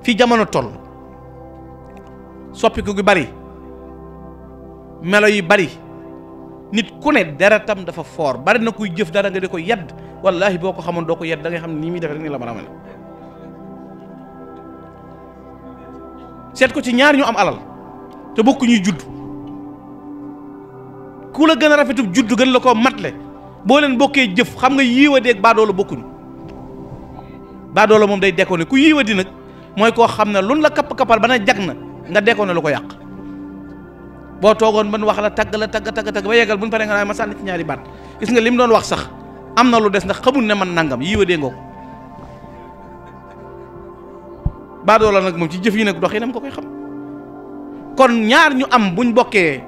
fii jamono toll soppiku gi bari melo yi bari nit ku ne deretam dafa foor bari na kuy jëf dara nga di ko yedd wallahi boo ko xamoon doo ko yedd da ngay xam ne nii muy defee rek ni la mën a mel seet ko ci ñaar ñu am alal te bokku ñuy judd ku la gën a rafetub judd gën la koo matle boo leen bokkee jëf xam nga yiiwa deeg baadoola bokkuñu baadoola moom day dekkoone ku yiiwa di nag mooy koo xam ne luñ la kapp-kappal ba na jag na nga dekkoone lu ko yàq boo toogoon ban wax la tagg ba yeggal buñ paree nga naa ma sànni ci ñaari baat gis nga lim doon wax sax am na lu des ndax xamul ne man nangam yiiwa dee ngoo ko baadoola nag moom ci jëf yi nag dox yi nam ko koy xam kon ñaar ñu am buñ bokkee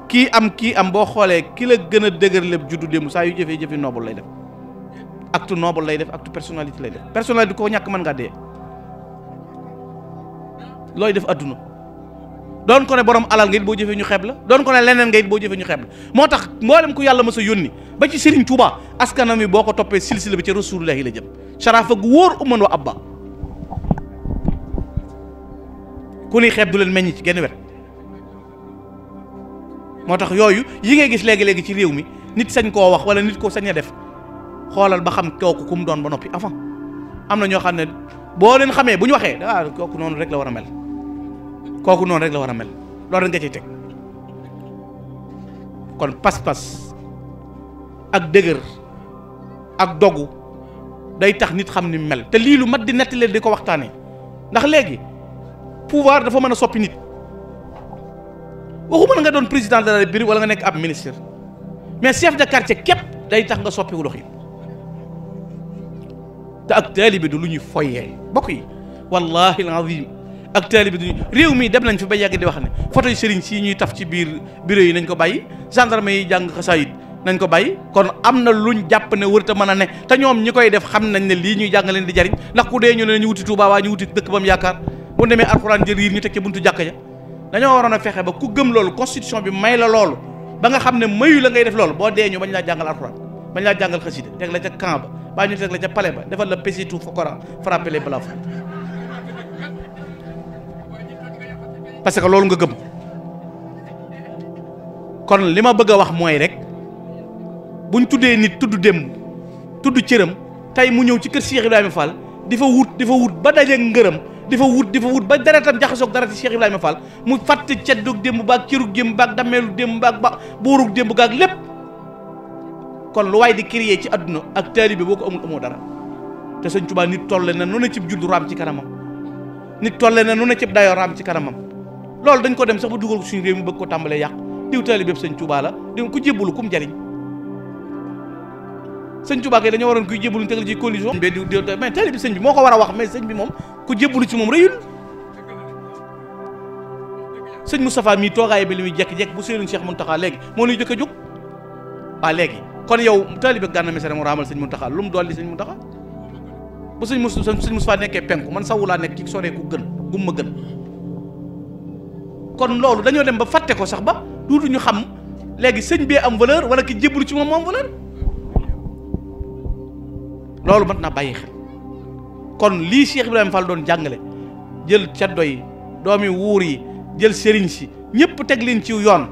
kii am boo xoolee ki la gën a dëgër lépp juddu démb saa yu jëfee jëfi noble lay def acte noble lay def acte personnalité lay def personnalité ko ñàkk mën ngaa dee looy def adduna doon ko ne borom alal nga it boo jëfee ñu xeeb la doon ko ne leneen nga it boo jëfee ñu xeeb la moo tax mboolem ku yàlla mës a yónni ba ci Serigne Touba askanam yi boo ko toppee silsila bi ci rasulullahi la jëm sharafa gu wóor umman wa abba ku ni xeeb du leen meññ ci genn wet moo tax yooyu yi ngay gis léegi-léegi ci réew mi nit sañ koo wax wala nit koo sañ a def xoolal ba xam kooku ku mu doon ba noppi avant am na ñoo xam ne boo leen xamee bu ñu waxee kooku noonu rek la war a mel kooku noonu rek la war a mel loolu rek nga ciy teg kon pas-pas ak dëgër ak dogu day tax nit xam ni mel te lii lu mat di nettali di ko waxtaanee ndax léegi pouvoir dafa mën a soppi nit waxuma nga doon président de la République wala nga nekk ab ministre mais chef de quartier képp day tax nga soppiwu dox yi te ak taalibe du lu ñuy foyee bokk yi wallahi alazim ak taalibe du réew mi dem nañ fi ba yàgg di wax ne photo yi sëriñ si ñuy taf ci biir bureau yi nañ ko bàyyi gendarme yi jàng xasaayid nañ ko bàyyi kon am na luñ jàpp ne wërta mën a ne te ñoom ñi koy def xam nañ ne lii ñuy jàng leen di jariñ ndax ku dee ñu ne ñu wuti Tuubaa waa ñu wuti dëkk ba mu yaakaar bu demee alxuraan jël riir ñu teg ci buntu jàkka ja dañoo waroon a fexe ba ku gëm loolu constitution bi may la loolu ba nga xam ne mayu la ngay def loolu boo dee ñu bañ laa jàngal alxuraan bañ laa jàngal xasida teg la ca camp ba baa ñu teg la ca palais ba defal la pesitu fokora frapper les plafonds parce que loolu nga gëm kon li ma bëgg a wax mooy rek buñ tuddee nit tudd démb tudd cëram tey mu ñëw ci kër Cheikh Ibrahima Fall di fa wut ba daje ngërëm di fa wut ba deretam jaxasoog dara ci Cheikh Ibrahima Fall mu fàtte ceddug démb baag cërug démb baag dammeelu démb baag ba buurug démb gaag lépp kon lu waay di créer ci àdduna ak taalibe boo ko amul amoo dara te Sëñ Tuubaa nit tolle na nu ne cib juddu raam ci kanamam nit tolle na nu ne cib dayoo raam ci kanamam loolu dañ ko dem sax ba dugal ko suñu réew mi bëgg ko tàmbalee yàq diw taalibe bépp Sëñ Tuubaa la diw ku jébbalu kum jariñ Sëñ Tuubaa kay dañoo waroon kuy jébbalu ñu tegal ci condition mais taalibe sëñ bi moo ko war a wax mais sëñ bi moom ku jébbalu ci moom rëyul sëñ Moustapha mii toogaay bi li muy jekk-jekk bu Sëriñ Cheikh Mountakha léegi moo nuy jëkk a jóg waa léegi kon yow taalibe Gana Messere mu raamal sëñ Mountakha lu mu dolli sëñ Mountakha bu sëñ Moustapha nekkee penku man sawu laa nekk ci soree ku gën gum ma gën kon loolu dañoo dem ba fàtte ko sax ba duutu ñu xam léegi sëñ bee am valeur wala ki jébbalu ci moom moo am valeur loolu mat naa bàyyi xel kon lii Cheikh Ibrahima Fall doon jàngale jël caddo yi doomi wuur yi jël sëriñ si ñëpp teg leen ci yoon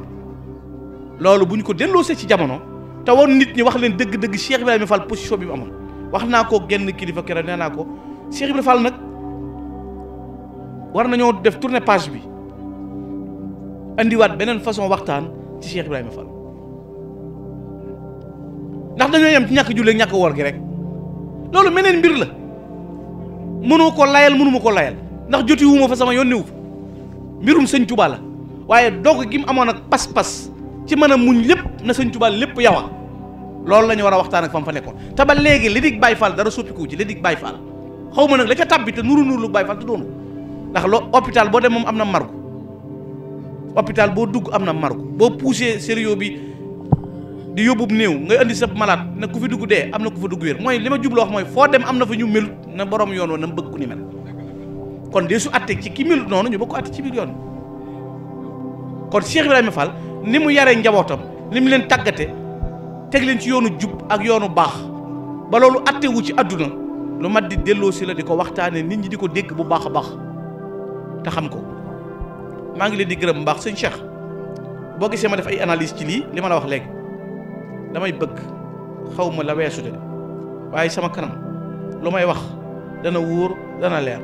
loolu bu ñu ko delloosee ci jamono te woon nit ñi wax leen dëgg-dëgg Cheikh Ibrahima Fall position bi mu amoon wax naa ko genn kilifa keroog nee naa ko Cheikh Ibrahima Fall nag war nañoo def tourner page bi andiwaat beneen façon waxtaan ci Cheikh Ibrahima Fall ndax dañoo yem ci ñàkk jullee ñàkk woor gi rek loolu meneen mbir la mënoo ko layal mënuma ko layal ndax joti wuma fa sama yónni wu fa mbirum Sëñ Tuubaa la waaye doog gi mu amoon ak pas-pas ci mën a muñ lépp na Sëñ Tuubaa lépp yawa loolu la ñu war a waxtaan ak fam fa nekkoon te ba léegi li dig Baay Fall dara soppiku ci li dig Baay Fall xaw ma nag la ca tàbbi te nuru lu Baay Fall te doonu ndax hôpital boo dem moom am na margo hôpital boo dugg am na margo boo poussé sérieux bi di yóbbub néew ngay andi sa malade ne ku fi dugg dee am na ku fa dugg wér mooy li ma jublu wax mooy foo dem am na fa ñu melut na borom yoon wa na mu bëgg ku ni mel kon dee su atte ci ki melut noonu ñu bëgg ko atte ci biir yoon kon Cheikh Ibrahima Fall ni mu yaree njabootam ni mu leen tàggate teg leen ci yoonu jub ak yoonu baax ba loolu atte wu ci àdduna lu mat di delloo si la di ko waxtaane nit ñi di ko dégg bu baax a baax te xam ko. maa ngi leen di gërëm mbaax sëñ Cheikh boo gisee ma def ay analyse ci lii li ma la wax léegi damay bëgg xaw ma la weesu de waaye sama kanam lu may wax dana wóor dana leer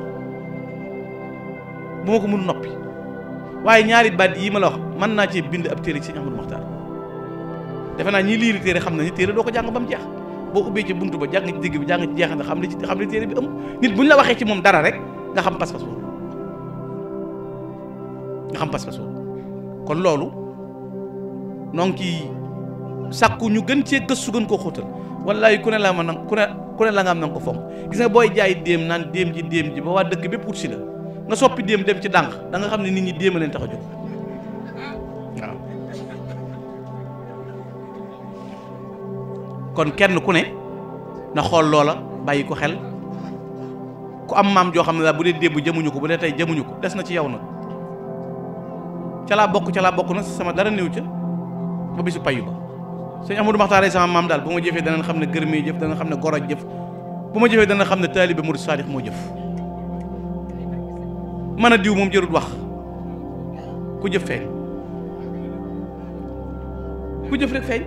bu ma ko mun noppi waaye ñaari baat yi ma la wax mën naa cee bind ab téere ci sëñ Ahmadou Makhtar defe naa ñii liiri téere xam nañu téere doo ko jàng ba mu jeex boo ubbee ci buntu ba jàng ci digg bi jàng ci jeexante xam li téere bi ëmb nit bu ñu la waxee ci moom dara rek nga xam pas-pas boobu kon loolu noo ngi ciy sàkku ñu gën cee gëstu gën koo xóotal wallaay ku ne la ma nang ku ne la nga am nanga ko fonk gis nga booy jaay déem naan déem ji ba waa dëkk bépp wut si la nga soppi déem dem ci dànq da nga xam ne nit ñi déem a leen tax a jóg waaw kon kenn ku ne na xool loola bàyyi ko xel ku am maam joo xam ne daal bu dee démb jëmuñu ko bu dee tey jëmuñu ko des na ci yow nag ca laa bokk nag sama dara néew ca ba bisu payu ba sëñ Ahmadou Makhtar sama maam daal bu ma jëfee danañ xam ne gërëmee jëf danañ xam ne goro jëf bu ma jëfee danañ xam ne taalibe murid saadix moo jëf mën a diw moom jërut wax ku jëf feeñ ku jëf rek feeñ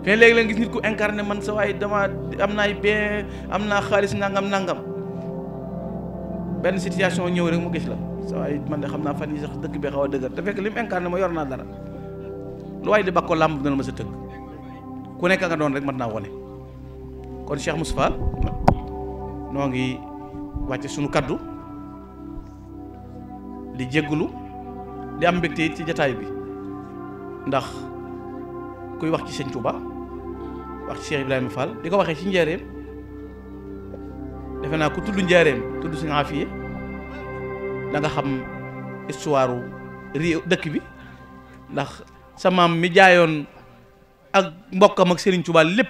léegi la gis nit ku incarné man sa waaye dama am naay bien am naa xaalis nangam benn situation ñëw rek mu gis la sa waaye man de xam naa fan yi sax dëkk bi xaw a dëgër te fekk li mu incarné ma yor naa dara lu waaye di bakko làmb dana ma sa tëgg ku nekk nga doon rek mat naa wone kon Cheikh Moustapha noo ngi wàcce sunu kaddu di jéggulu di am mbégte ci jataay bi ndax kuy wax ci sëñ Touba wax ci Cheikh Ibrahima Fall di ko waxee ci njaareem defe naa ku tudd njaareem tudd sëñ Afiye da nga xam histoire réew dëkk bi ndax sa maam mi jaayoon ak mbokkam ak Serigne Touba lépp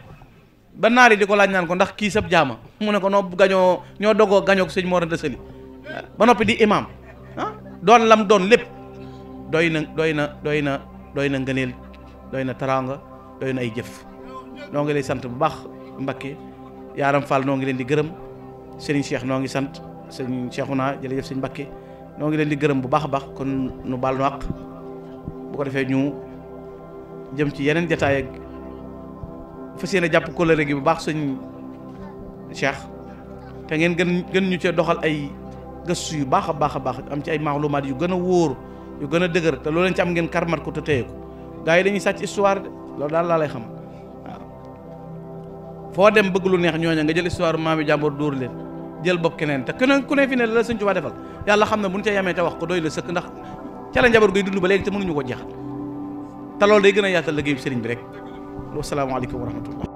ba naar yi di ko laaj naan ko ndax kii sab jaama mu ne ko noo gañoo ñoo dogoo gañoo ko sëñ Mor Anta Sali ba noppi di imam doon lam doon lépp doy na ngëneel doy na taraanga doy na ay jëf noo ngi lay sant bu baax Mbakke Yaaram Fall noo ngi leen di gërëm Serigne Cheikh noo ngi sant Serigne Cheikhouna jërëjëf Serigne Mbakke noo ngi leen di gërëm bu baax a baax kon nu baal nu àq bu ko defee ñu jëm ci yeneen jataay ak fas yéene jàpp kóllëre gi bu baax sëñ Cheikh te ngeen gën ñu cee doxal ay gëstu yu baax a baax am ci ay maalumaat yu gën a wóor yu gën a dëgër te loolu leen ci am ngeen karmat ko te téye ko gaa yi dañuy sàcc histoire de loolu daal laa lay xam waaw foo dem bëgg lu neex ñooña nga jël histoire maami jàmbur dóor leen jël bopp keneen te ku ne fi ne la sëñ Tuubaa defal yàlla xam ne bu ñu ca yemee te wax ko doy la sëkk ndax ca la njaboot guy dund ba léegi te mënuñu ko jeexal te loolu day gën a yaatal liggéeyu sëriñ bi rek wasalaamaaleykum wa rahmatullah